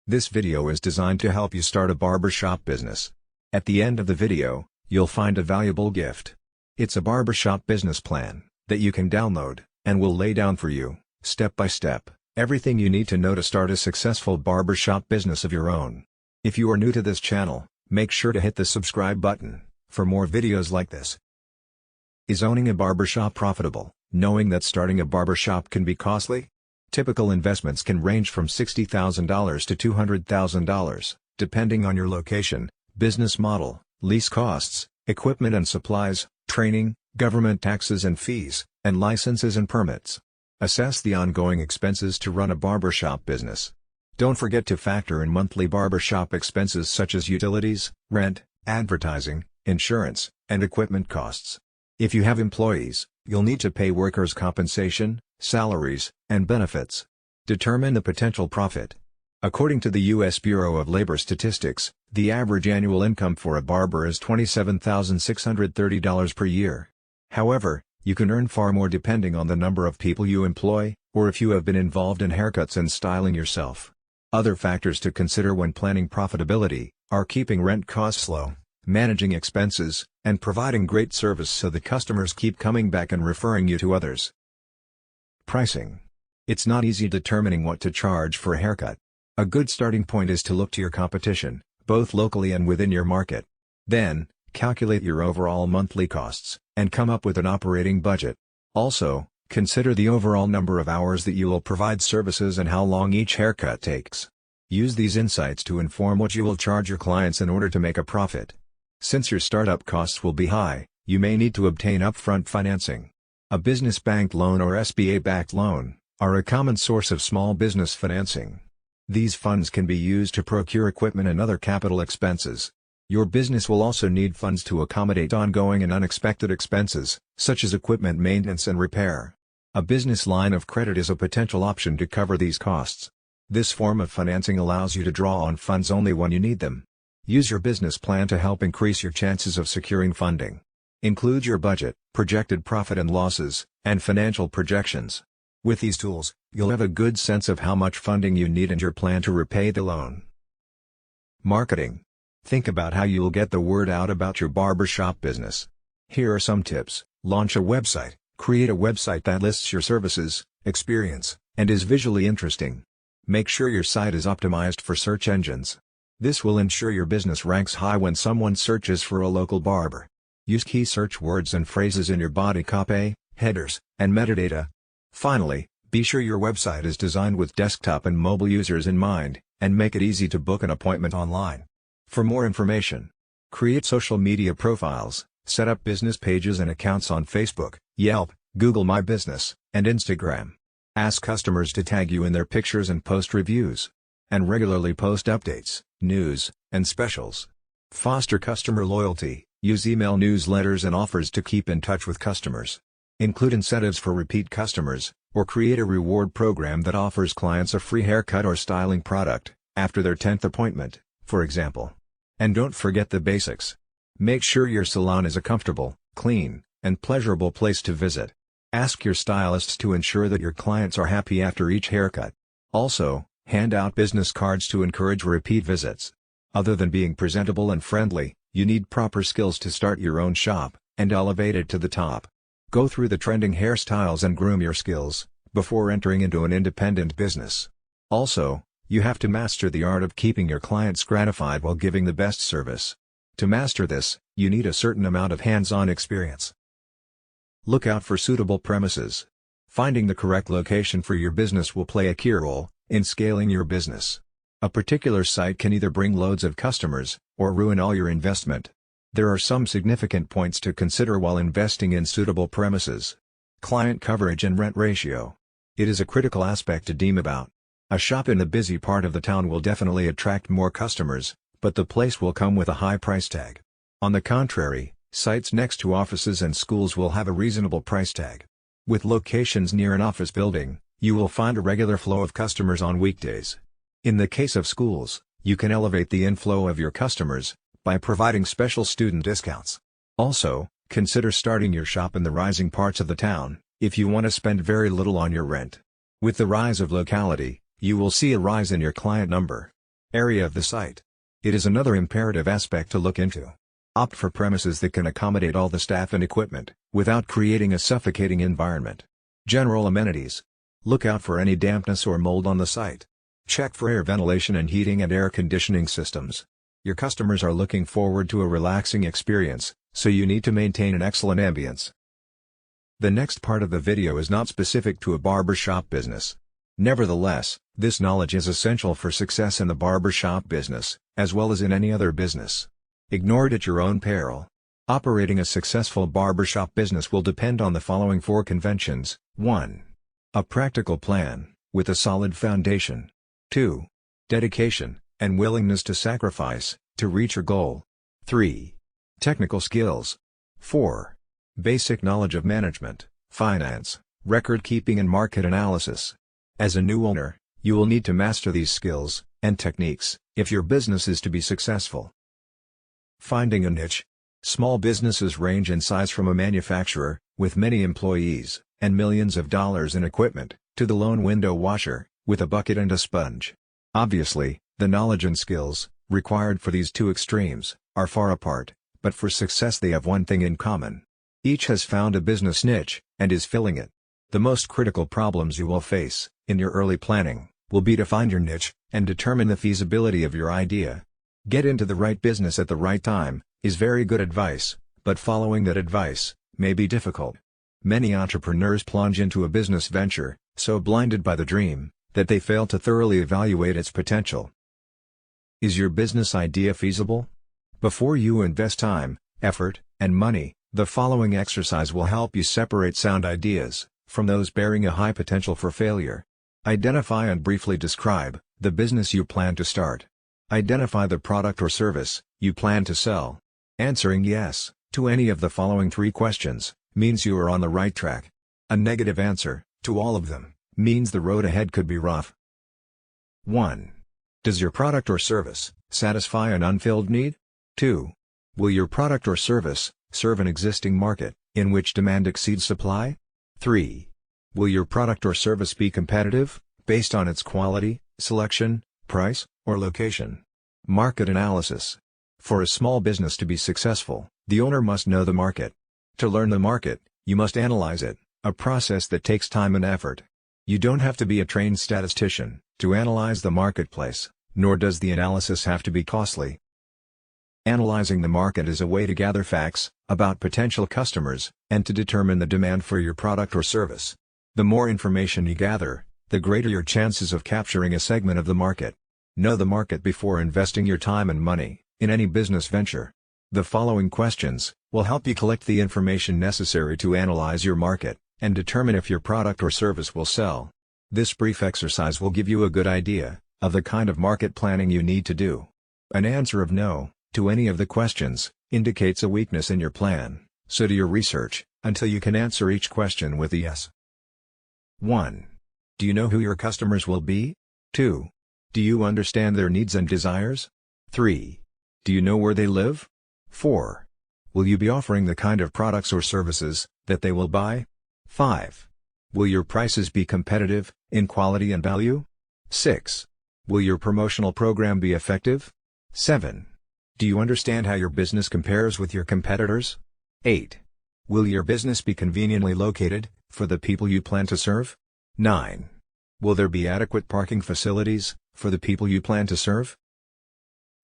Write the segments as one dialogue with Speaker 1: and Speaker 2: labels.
Speaker 1: This video is designed to help you start a barbershop business. At the end of the video, you'll find a valuable gift. It's a barbershop business plan that you can download, and will lay down for you, step by step, everything you need to know to start a successful barbershop business of your own. If you are new to this channel, make sure to hit the subscribe button for more videos like this. Is owning a barbershop profitable, knowing that starting a barbershop can be costly? Typical investments can range from $60,000 to $200,000, depending on your location, business model, lease costs, equipment and supplies, training, government taxes and fees, and licenses and permits. Assess the ongoing expenses to run a barbershop business. Don't forget to factor in monthly barbershop expenses such as utilities, rent, advertising, insurance, and equipment costs. If you have employees, you'll need to pay workers' compensation, salaries, and benefits. Determine the potential profit. According to the U.S. Bureau of Labor Statistics, the average annual income for a barber is $27,630 per year. However, you can earn far more depending on the number of people you employ, or if you have been involved in haircuts and styling yourself. Other factors to consider when planning profitability are keeping rent costs low, managing expenses, and providing great service so the customers keep coming back and referring you to others. Pricing. It's not easy determining what to charge for a haircut. A good starting point is to look to your competition, both locally and within your market. Then, calculate your overall monthly costs, and come up with an operating budget. Also, consider the overall number of hours that you will provide services and how long each haircut takes. Use these insights to inform what you will charge your clients in order to make a profit. Since your startup costs will be high, you may need to obtain upfront financing. A business bank loan or SBA-backed loan are a common source of small business financing. These funds can be used to procure equipment and other capital expenses. Your business will also need funds to accommodate ongoing and unexpected expenses, such as equipment maintenance and repair. A business line of credit is a potential option to cover these costs. This form of financing allows you to draw on funds only when you need them. Use your business plan to help increase your chances of securing funding. Include your budget, projected profit and losses, and financial projections. With these tools, you'll have a good sense of how much funding you need and your plan to repay the loan. Marketing. Think about how you'll get the word out about your barbershop business. Here are some tips. Launch a website. Create a website that lists your services, experience, and is visually interesting. Make sure your site is optimized for search engines. This will ensure your business ranks high when someone searches for a local barber. Use key search words and phrases in your body copy, headers, and metadata. Finally, be sure your website is designed with desktop and mobile users in mind, and make it easy to book an appointment online. For more information, create social media profiles, set up business pages and accounts on Facebook, Yelp, Google My Business, and Instagram. Ask customers to tag you in their pictures and post reviews. And regularly post updates, news, and specials. Foster customer loyalty. Use email newsletters and offers to keep in touch with customers. Include incentives for repeat customers, or create a reward program that offers clients a free haircut or styling product after their 10th appointment, for example. And don't forget the basics. Make sure your salon is a comfortable, clean, and pleasurable place to visit. Ask your stylists to ensure that your clients are happy after each haircut. Also, hand out business cards to encourage repeat visits. Other than being presentable and friendly, you need proper skills to start your own shop, and elevate it to the top. Go through the trending hairstyles and groom your skills, before entering into an independent business. Also, you have to master the art of keeping your clients gratified while giving the best service. To master this, you need a certain amount of hands-on experience. Look out for suitable premises. Finding the correct location for your business will play a key role in scaling your business. A particular site can either bring loads of customers, or ruin all your investment. There are some significant points to consider while investing in suitable premises. Client coverage and rent ratio. It is a critical aspect to deem about. A shop in the busy part of the town will definitely attract more customers, but the place will come with a high price tag. On the contrary, sites next to offices and schools will have a reasonable price tag. With locations near an office building, you will find a regular flow of customers on weekdays. In the case of schools, you can elevate the inflow of your customers by providing special student discounts. Also, consider starting your shop in the rising parts of the town, if you want to spend very little on your rent. With the rise of locality, you will see a rise in your client number. Area of the site. It is another imperative aspect to look into. Opt for premises that can accommodate all the staff and equipment, without creating a suffocating environment. General amenities. Look out for any dampness or mold on the site. Check for air ventilation and heating and air conditioning systems. Your customers are looking forward to a relaxing experience, so you need to maintain an excellent ambience. The next part of the video is not specific to a barbershop business. Nevertheless, this knowledge is essential for success in the barbershop business, as well as in any other business. Ignore it at your own peril. Operating a successful barbershop business will depend on the following 4 conventions. 1. A practical plan, with a solid foundation. 2. Dedication, and willingness to sacrifice, to reach your goal. 3. Technical skills. 4. Basic knowledge of management, finance, record keeping and market analysis. As a new owner, you will need to master these skills and techniques if your business is to be successful. Finding a niche. Small businesses range in size from a manufacturer, with many employees, and millions of dollars in equipment, to the lone window washer, with a bucket and a sponge. Obviously, the knowledge and skills, required for these 2 extremes, are far apart, but for success they have one thing in common. Each has found a business niche, and is filling it. The most critical problems you will face, in your early planning, will be to find your niche, and determine the feasibility of your idea. Get into the right business at the right time, is very good advice, but following that advice, may be difficult. Many entrepreneurs plunge into a business venture, so blinded by the dream, that they fail to thoroughly evaluate its potential. Is your business idea feasible? Before you invest time, effort, and money, the following exercise will help you separate sound ideas from those bearing a high potential for failure. Identify and briefly describe the business you plan to start. Identify the product or service you plan to sell. Answering yes to any of the following 3 questions means you are on the right track. A negative answer to all of them means the road ahead could be rough. 1. Does your product or service satisfy an unfilled need? 2. Will your product or service serve an existing market in which demand exceeds supply? 3. Will your product or service be competitive, based on its quality, selection, price, or location? Market analysis. For a small business to be successful, the owner must know the market. To learn the market, you must analyze it, a process that takes time and effort. You don't have to be a trained statistician to analyze the marketplace, nor does the analysis have to be costly. Analyzing the market is a way to gather facts about potential customers, and to determine the demand for your product or service. The more information you gather, the greater your chances of capturing a segment of the market. Know the market before investing your time and money in any business venture. The following questions will help you collect the information necessary to analyze your market, and determine if your product or service will sell. This brief exercise will give you a good idea of the kind of market planning you need to do. An answer of no to any of the questions indicates a weakness in your plan, so do your research until you can answer each question with a yes. 1. Do you know who your customers will be? 2. Do you understand their needs and desires? 3. Do you know where they live? 4. Will you be offering the kind of products or services that they will buy? 5. Will your prices be competitive in quality and value? 6. Will your promotional program be effective? 7. Do you understand how your business compares with your competitors? 8. Will your business be conveniently located for the people you plan to serve? 9. Will there be adequate parking facilities for the people you plan to serve?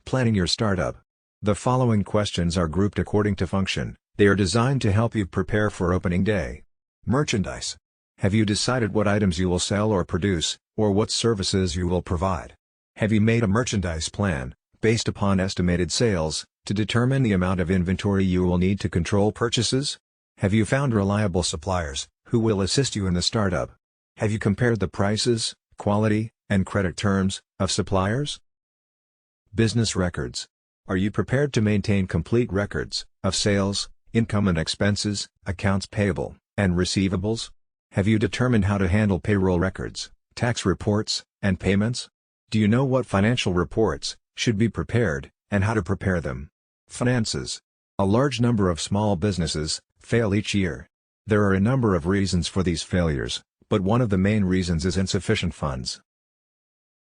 Speaker 1: Planning your startup. The following questions are grouped according to function. They are designed to help you prepare for opening day. Merchandise. Have you decided what items you will sell or produce, or what services you will provide? Have you made a merchandise plan, based upon estimated sales, to determine the amount of inventory you will need to control purchases? Have you found reliable suppliers, who will assist you in the startup? Have you compared the prices, quality, and credit terms of suppliers? Business records. Are you prepared to maintain complete records of sales, income and expenses, accounts payable, and receivables? Have you determined how to handle payroll records, tax reports, and payments? Do you know what financial reports should be prepared, and how to prepare them? Finances. A large number of small businesses fail each year. There are a number of reasons for these failures, but one of the main reasons is insufficient funds.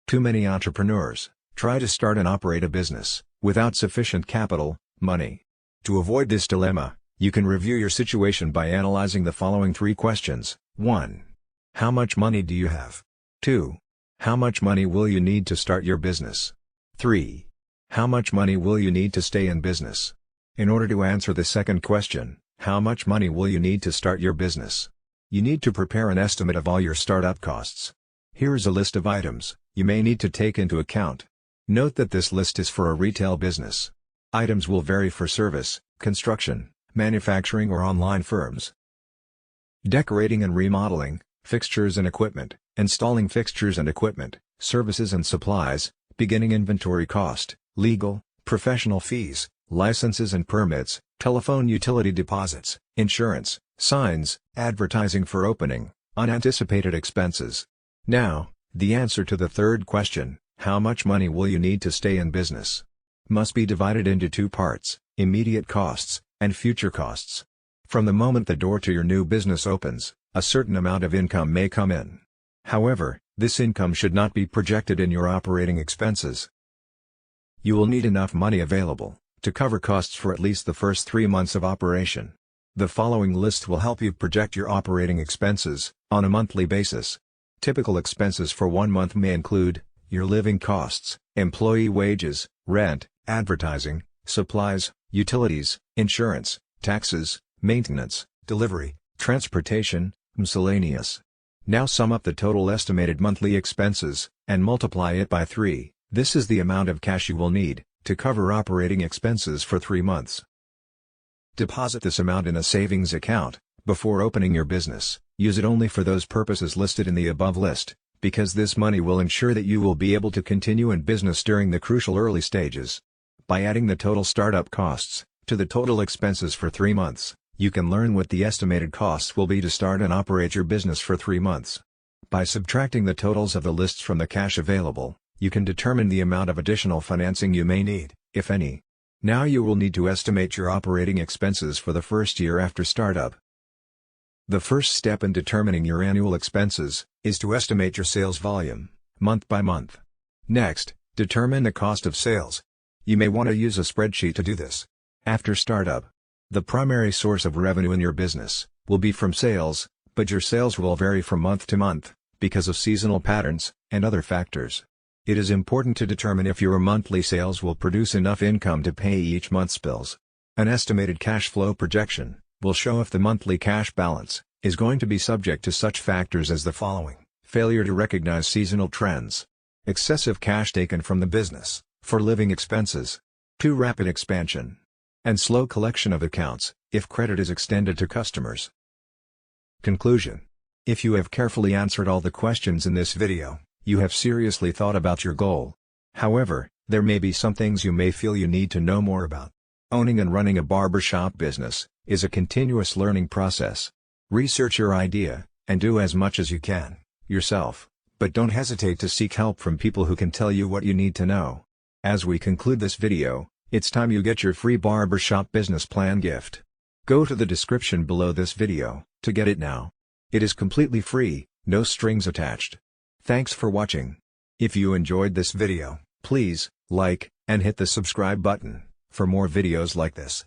Speaker 1: Too many entrepreneurs Try to start and operate a business without sufficient capital, money. To avoid this dilemma, you can review your situation by analyzing the following 3 questions. 1. How much money do you have? 2. How much money will you need to start your business? 3. How much money will you need to stay in business? In order to answer the second question, how much money will you need to start your business? You need to prepare an estimate of all your startup costs. Here is a list of items you may need to take into account. Note that this list is for a retail business. Items will vary for service, construction, manufacturing or online firms. Decorating and remodeling, fixtures and equipment, installing fixtures and equipment, services and supplies, beginning inventory cost, legal, professional fees, licenses and permits, telephone utility deposits, insurance, signs, advertising for opening, unanticipated expenses. Now, the answer to the third question, how much money will you need to stay in business? Must be divided into 2 parts, immediate costs, and future costs. From the moment the door to your new business opens, a certain amount of income may come in. However, this income should not be projected in your operating expenses. You will need enough money available to cover costs for at least the first 3 months of operation. The following list will help you project your operating expenses on a monthly basis. Typical expenses for 1 month may include your living costs, employee wages, rent, advertising, supplies, utilities, insurance, taxes, maintenance, delivery, transportation, miscellaneous. Now sum up the total estimated monthly expenses, and multiply it by 3. This is the amount of cash you will need to cover operating expenses for 3 months. Deposit this amount in a savings account before opening your business. Use it only for those purposes listed in the above list, because this money will ensure that you will be able to continue in business during the crucial early stages. By adding the total startup costs to the total expenses for 3 months, you can learn what the estimated costs will be to start and operate your business for 3 months. By subtracting the totals of the lists from the cash available, you can determine the amount of additional financing you may need, if any. Now you will need to estimate your operating expenses for the first year after startup. The first step in determining your annual expenses is to estimate your sales volume, month by month. Next, determine the cost of sales. You may want to use a spreadsheet to do this. After startup, the primary source of revenue in your business will be from sales, but your sales will vary from month to month because of seasonal patterns and other factors. It is important to determine if your monthly sales will produce enough income to pay each month's bills. An estimated cash flow projection will show if the monthly cash balance is going to be subject to such factors as the following: failure to recognize seasonal trends, excessive cash taken from the business for living expenses, too rapid expansion, and slow collection of accounts if credit is extended to customers. Conclusion: if you have carefully answered all the questions in this video, you have seriously thought about your goal. However, there may be some things you may feel you need to know more about. Owning and running a barbershop business is a continuous learning process. Research your idea, and do as much as you can, yourself, but don't hesitate to seek help from people who can tell you what you need to know. As we conclude this video, it's time you get your free barbershop business plan gift. Go to the description below this video to get it now. It is completely free, no strings attached. Thanks for watching. If you enjoyed this video, please like and hit the subscribe button for more videos like this.